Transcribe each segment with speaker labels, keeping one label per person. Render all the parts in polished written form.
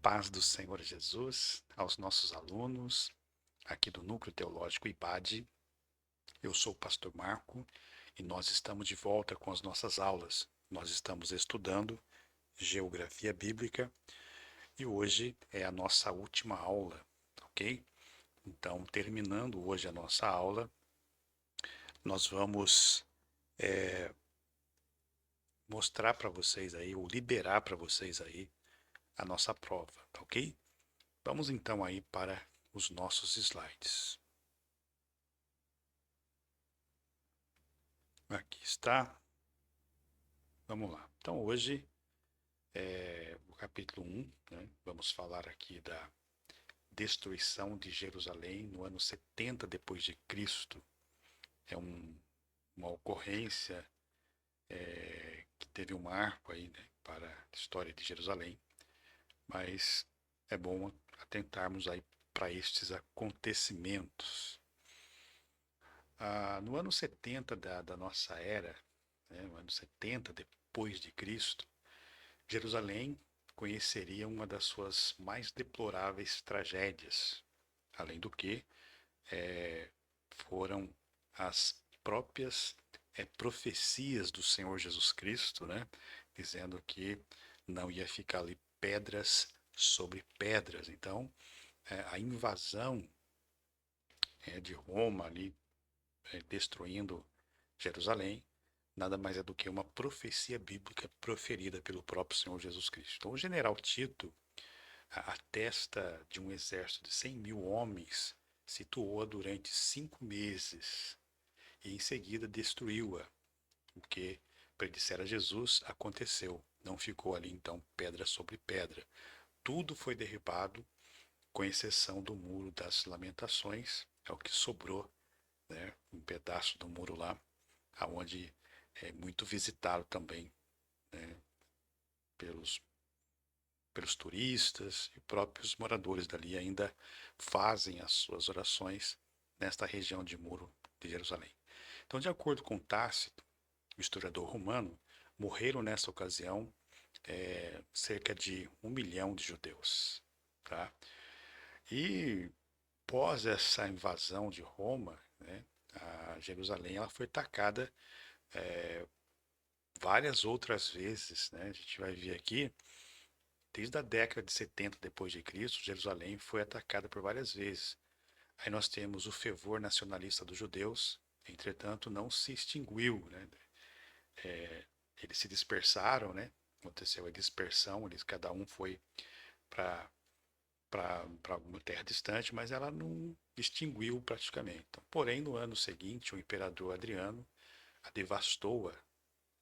Speaker 1: paz do Senhor Jesus aos nossos alunos aqui do Núcleo Teológico IPAD. Eu sou o pastor Marco e nós estamos de volta com as nossas aulas. Nós estamos estudando Geografia Bíblica e hoje é a nossa última aula, ok? Então, terminando hoje a nossa aula, nós vamos mostrar para vocês aí, ou liberar para vocês aí, a nossa prova, tá ok? Vamos então aí para os nossos slides. Aqui está. Vamos lá. Então hoje é o capítulo 1, né? Vamos falar aqui da destruição de Jerusalém no ano 70 depois de Cristo. É uma ocorrência que teve um marco aí, né, para a história de Jerusalém, mas é bom atentarmos aí para estes acontecimentos. No ano 70 da nossa era, né, no ano 70 depois de Cristo, Jerusalém conheceria uma das suas mais deploráveis tragédias, além do que foram as próprias profecias do Senhor Jesus Cristo, né, dizendo que não ia ficar ali pedras sobre pedras. Então, a invasão de Roma ali, destruindo Jerusalém, nada mais é do que uma profecia bíblica proferida pelo próprio Senhor Jesus Cristo. Então, o general Tito, a testa de um exército de 100 mil homens, situou-a durante 5 meses e em seguida destruiu-a. O que predissera Jesus aconteceu. Não ficou ali então pedra sobre pedra. Tudo foi derribado, com exceção do Muro das Lamentações, é o que sobrou, né, um pedaço do muro lá, aonde é muito visitado também, né, pelos turistas e próprios moradores dali ainda fazem as suas orações nesta região de Muro de Jerusalém. Então, de acordo com Tácito, o historiador romano, morreram nessa ocasião cerca de 1 milhão de judeus. Tá? E pós essa invasão de Roma, né, a Jerusalém ela foi atacada várias outras vezes. Né? A gente vai ver aqui. Desde a década de 70 depois de Cristo, Jerusalém foi atacada por várias vezes. Aí nós temos o fervor nacionalista dos judeus, entretanto não se extinguiu, né? Eles se dispersaram, né? Aconteceu a dispersão, eles cada um foi para alguma terra distante, mas ela não extinguiu praticamente. Então, porém, no ano seguinte, o imperador Adriano a devastou-a.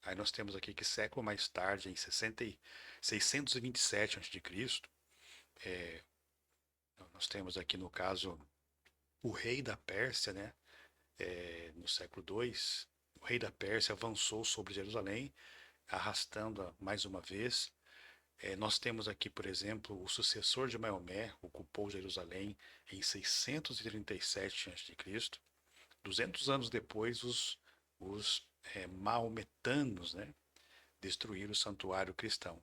Speaker 1: Aí nós temos aqui que século mais tarde, em 627 a.C., nós temos aqui no caso o rei da Pérsia, né? No século II, o rei da Pérsia avançou sobre Jerusalém, arrastando-a mais uma vez. Nós temos aqui, por exemplo, o sucessor de Maomé ocupou Jerusalém em 637 a.C. 200 anos depois, os maometanos, né, destruíram o santuário cristão.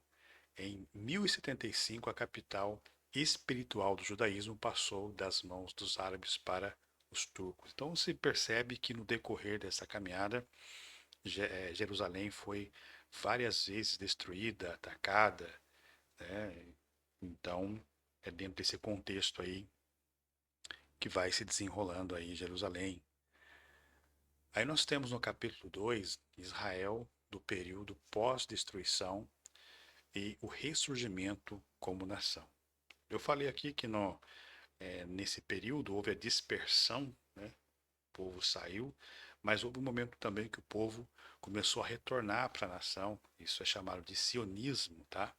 Speaker 1: Em 1075, a capital espiritual do judaísmo passou das mãos dos árabes para os turcos. Então se percebe que no decorrer dessa caminhada, Jerusalém foi várias vezes destruída, atacada, né? Então é dentro desse contexto aí que vai se desenrolando aí Jerusalém. Aí nós temos no capítulo 2 Israel do período pós-destruição e o ressurgimento como nação. Eu falei aqui que nesse período houve a dispersão, né? O povo saiu, mas houve um momento também que o povo começou a retornar para a nação. Isso é chamado de sionismo, tá?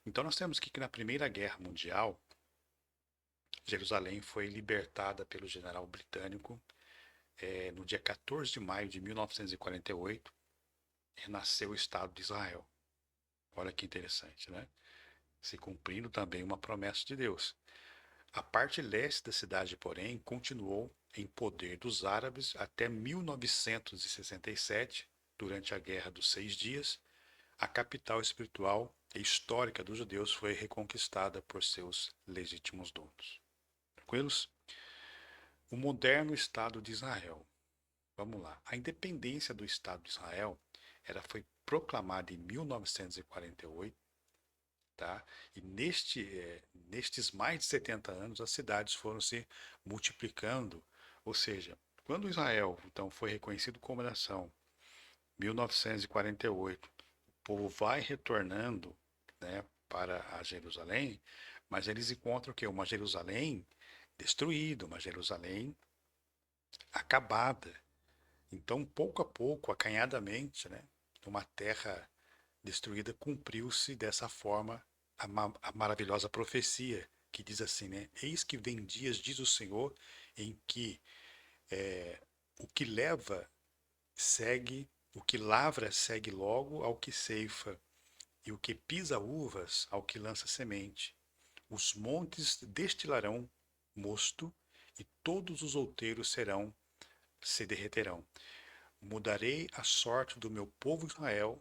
Speaker 1: Então nós temos que na Primeira Guerra Mundial, Jerusalém foi libertada pelo general britânico no dia 14 de maio de 1948, renasceu o Estado de Israel. Olha que interessante, né? Se cumprindo também uma promessa de Deus. A parte leste da cidade, porém, continuou em poder dos árabes até 1967, durante a Guerra dos 6 Dias. A capital espiritual histórica dos judeus foi reconquistada por seus legítimos donos. Tranquilos? O moderno Estado de Israel. Vamos lá. A independência do Estado de Israel foi proclamada em 1948, tá? E nestes mais de 70 anos, as cidades foram se multiplicando. Ou seja, quando Israel então foi reconhecido como nação, 1948, o povo vai retornando, né, para a Jerusalém, mas eles encontram que uma Jerusalém destruída, uma Jerusalém acabada. Então, pouco a pouco, acanhadamente, né, numa terra destruída, cumpriu-se dessa forma a maravilhosa profecia que diz assim, né? Eis que vem dias, diz o Senhor, em que o que leva segue, o que lavra segue logo ao que ceifa, e o que pisa uvas ao que lança semente. Os montes destilarão mosto, e todos os outeiros se derreterão. Mudarei a sorte do meu povo Israel,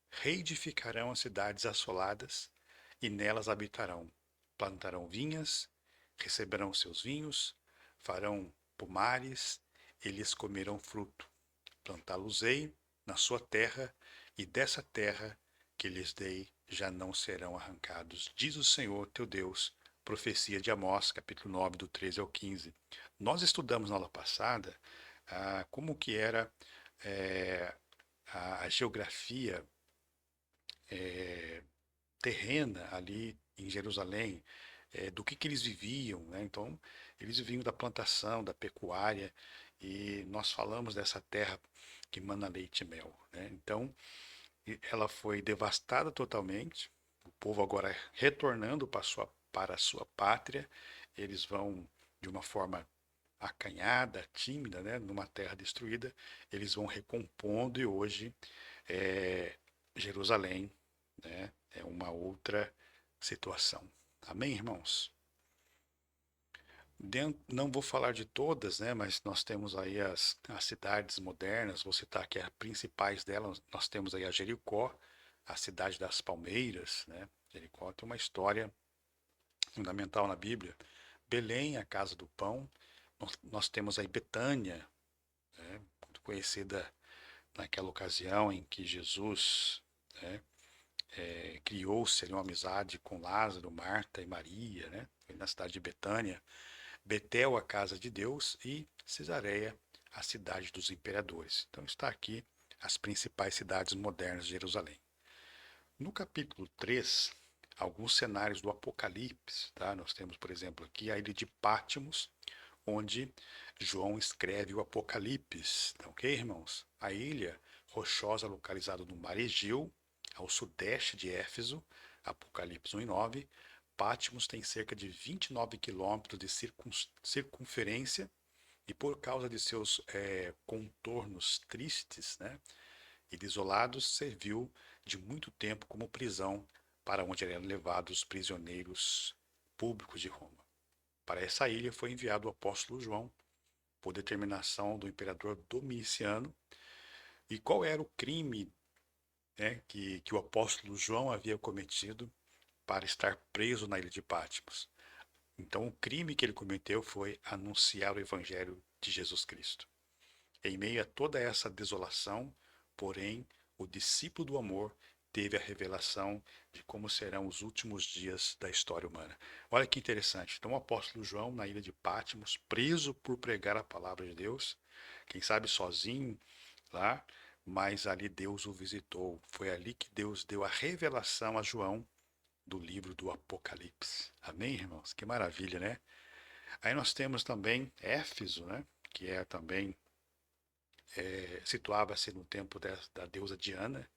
Speaker 1: reedificarão as cidades assoladas, e nelas habitarão. Plantarão vinhas, receberão seus vinhos, farão pomares, e lhes comerão fruto. Plantá-los-ei na sua terra, e dessa terra que lhes dei já não serão arrancados, diz o Senhor teu Deus. Profecia de Amós, capítulo 9, do 13 ao 15. Nós estudamos na aula passada como que era eh, a geografia terrena ali em Jerusalém, do que eles viviam, né? Então, eles viviam da plantação, da pecuária, e nós falamos dessa terra que mana leite e mel, né? Então, ela foi devastada totalmente, o povo agora retornando para a sua pátria, eles vão de uma forma acanhada, tímida, né? Numa terra destruída, eles vão recompondo e hoje é, Jerusalém, né, é uma outra situação. Amém, irmãos? Não vou falar de todas, né, mas nós temos aí as cidades modernas, vou citar aqui as principais delas. Nós temos aí a Jericó, a cidade das palmeiras, né? Jericó tem uma história fundamental na Bíblia. Belém, a casa do pão. Nós temos aí Betânia, né, muito conhecida naquela ocasião em que Jesus, né, criou-se ali uma amizade com Lázaro, Marta e Maria, né? Foi na cidade de Betânia, Betel, a casa de Deus, e Cesareia, a cidade dos imperadores. Então está aqui as principais cidades modernas de Jerusalém. No capítulo 3, alguns cenários do Apocalipse, tá? Nós temos, por exemplo, aqui a ilha de Patmos, onde João escreve o Apocalipse, tá ok, irmãos? A ilha rochosa localizada no mar Egeu, ao sudeste de Éfeso, Apocalipse 1 e 9. Patmos tem cerca de 29 quilômetros de circunferência e por causa de seus contornos tristes, né, e desolados, serviu de muito tempo como prisão para onde eram levados os prisioneiros públicos de Roma. Para essa ilha foi enviado o apóstolo João, por determinação do imperador Domiciano. E qual era o crime, né, que o apóstolo João havia cometido para estar preso na ilha de Patmos? Então, o crime que ele cometeu foi anunciar o evangelho de Jesus Cristo. Em meio a toda essa desolação, porém, o discípulo do amor teve a revelação de como serão os últimos dias da história humana. Olha que interessante. Então, o apóstolo João, na ilha de Patmos, preso por pregar a palavra de Deus, quem sabe sozinho lá, mas ali Deus o visitou. Foi ali que Deus deu a revelação a João do livro do Apocalipse. Amém, irmãos? Que maravilha, né? Aí nós temos também Éfeso, né? Que é também situava-se no tempo da deusa Diana,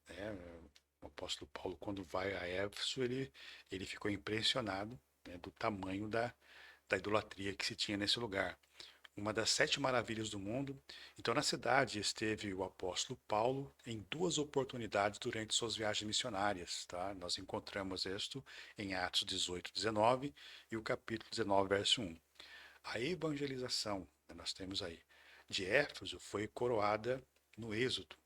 Speaker 1: né? O apóstolo Paulo, quando vai a Éfeso, ele ficou impressionado, né, do tamanho da idolatria que se tinha nesse lugar. Uma das 7 maravilhas do mundo. Então, na cidade esteve o apóstolo Paulo em 2 oportunidades durante suas viagens missionárias. Tá? Nós encontramos isto em Atos 18, 19 e o capítulo 19, verso 1. A evangelização, né, nós temos aí, de Éfeso foi coroada no Êxodo.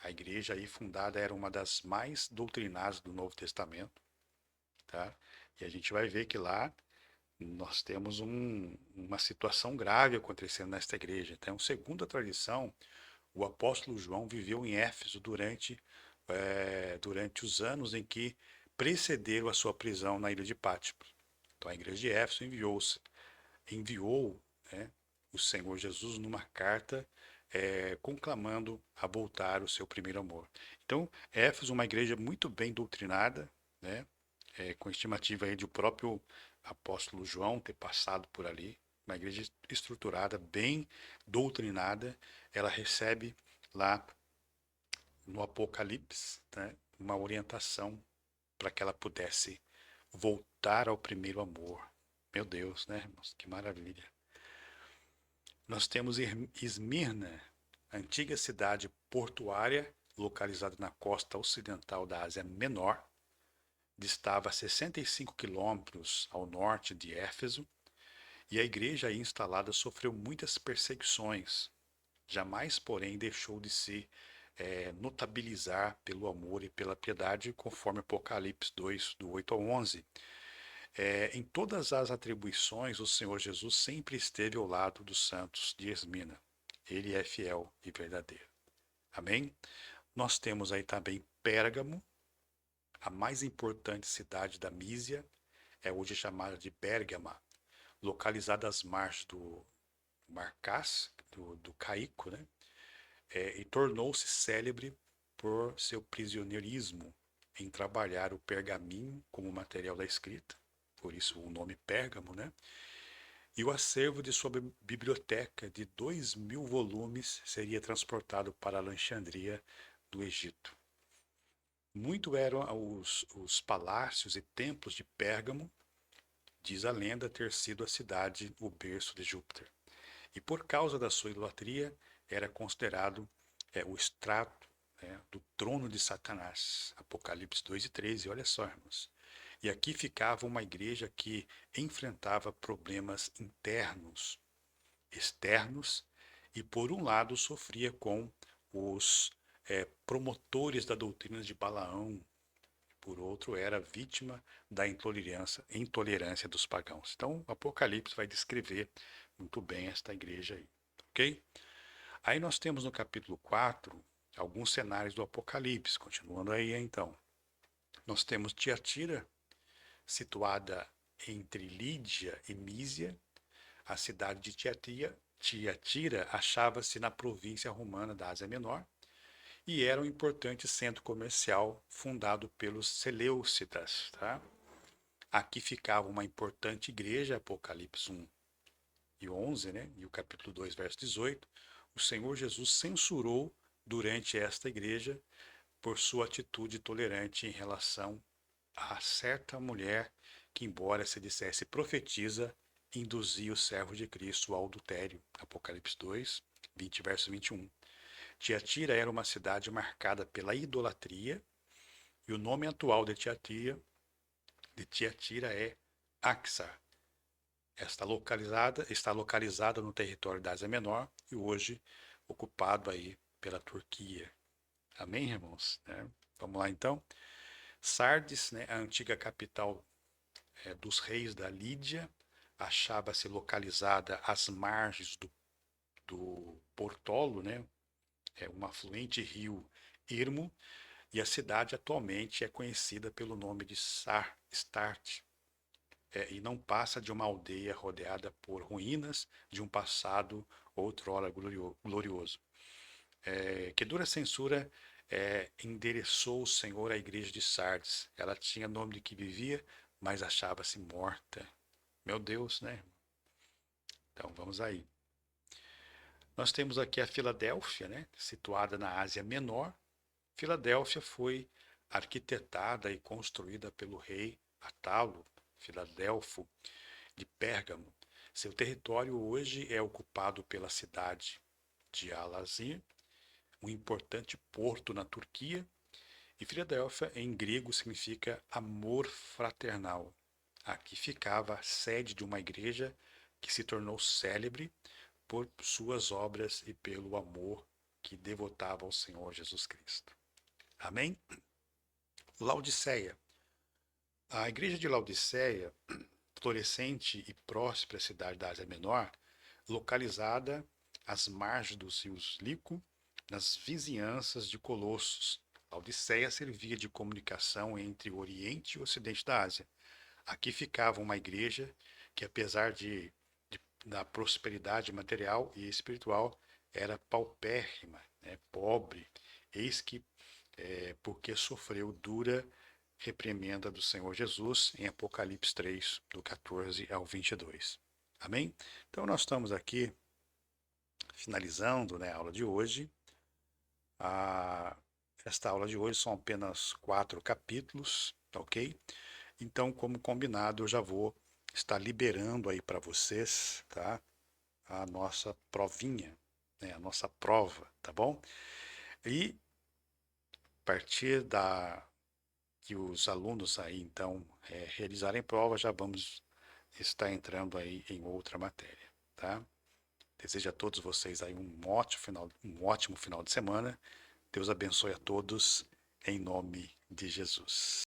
Speaker 1: A igreja aí fundada era uma das mais doutrinadas do Novo Testamento, tá? E a gente vai ver que lá nós temos uma situação grave acontecendo nesta igreja. Então, segundo a tradição, o apóstolo João viveu em Éfeso durante os anos em que precederam a sua prisão na ilha de Patmos. Então, a igreja de Éfeso enviou, né, o Senhor Jesus numa carta conclamando a voltar ao seu primeiro amor. Então, Éfeso, uma igreja muito bem doutrinada, né, com estimativa aí de o próprio apóstolo João ter passado por ali, uma igreja estruturada, bem doutrinada, ela recebe lá no Apocalipse, né, uma orientação para que ela pudesse voltar ao primeiro amor. Meu Deus, né, irmãos? Que maravilha. Nós temos Esmirna, antiga cidade portuária localizada na costa ocidental da Ásia Menor, distava a 65 quilômetros ao norte de Éfeso, e a igreja aí instalada sofreu muitas perseguições. Jamais, porém, deixou de se notabilizar pelo amor e pela piedade, conforme Apocalipse 2, do 8 ao 11. Em todas as atribuições, o Senhor Jesus sempre esteve ao lado dos santos de Esmina. Ele é fiel e verdadeiro. Amém? Nós temos aí também Pérgamo, a mais importante cidade da Mísia, é hoje chamada de Bérgama, localizada às margens do Mar do Caico, né? E tornou-se célebre por seu prisioneirismo em trabalhar o pergaminho como material da escrita, por isso o nome Pérgamo, né? E o acervo de sua biblioteca de 2.000 volumes seria transportado para Alexandria do Egito. Muito eram os palácios e templos de Pérgamo, diz a lenda ter sido a cidade o berço de Júpiter. E por causa da sua idolatria, era considerado o extrato do trono de Satanás. Apocalipse 2 e 13, olha só, irmãos. E aqui ficava uma igreja que enfrentava problemas internos, externos, e por um lado sofria com os promotores da doutrina de Balaão, por outro era vítima da intolerância dos pagãos. Então, o Apocalipse vai descrever muito bem esta igreja aí, ok? Aí nós temos no capítulo 4 alguns cenários do Apocalipse, continuando aí então. Nós temos Tiatira, situada entre Lídia e Mísia. A cidade de Tiatira achava-se na província romana da Ásia Menor e era um importante centro comercial fundado pelos Seleucidas. Tá? Aqui ficava uma importante igreja, Apocalipse 1 e 11, né? E o capítulo 2, verso 18. O Senhor Jesus censurou durante esta igreja por sua atitude tolerante em relação a certa mulher que, embora se dissesse profetiza, induzia o servo de Cristo ao adultério. Apocalipse 2, 20, verso 21. Tiatira era uma cidade marcada pela idolatria, e o nome atual de Tiatira é Axar. Está localizada no território da Ásia Menor e hoje ocupado aí pela Turquia. Amém, irmãos? Vamos lá então. Sardes, né, a antiga capital dos reis da Lídia, achava-se localizada às margens do Portolo, né, um afluente rio Irmo, e a cidade atualmente é conhecida pelo nome de Start, e não passa de uma aldeia rodeada por ruínas de um passado outrora glorioso. Que dura censura endereçou o Senhor à igreja de Sardes. Ela tinha nome de que vivia, mas achava-se morta. Meu Deus, né? Então vamos aí. Nós temos aqui a Filadélfia, né? Situada na Ásia Menor. Filadélfia foi arquitetada e construída pelo rei Atalo, Filadelfo, de Pérgamo. Seu território hoje é ocupado pela cidade de Alazir, um importante porto na Turquia, e Filadélfia em grego significa amor fraternal. Aqui ficava a sede de uma igreja que se tornou célebre por suas obras e pelo amor que devotava ao Senhor Jesus Cristo. Amém? Laodiceia. A igreja de Laodiceia, florescente e próspera cidade da Ásia Menor, localizada às margens dos rios Lico, nas vizinhanças de Colossos. Laodiceia servia de comunicação entre o Oriente e o Ocidente da Ásia. Aqui ficava uma igreja que, apesar da prosperidade material e espiritual, era paupérrima, né, pobre. Eis que, porque sofreu dura reprimenda do Senhor Jesus em Apocalipse 3, do 14 ao 22. Amém? Então, nós estamos aqui finalizando, né, a aula de hoje. Esta aula de hoje são apenas 4 capítulos, ok? Então, como combinado, eu já vou estar liberando aí para vocês, tá? A nossa provinha, né? A nossa prova, tá bom? E a partir que os alunos aí, então, realizarem prova, já vamos estar entrando aí em outra matéria, tá? Desejo a todos vocês aí um ótimo final de semana. Deus abençoe a todos, em nome de Jesus.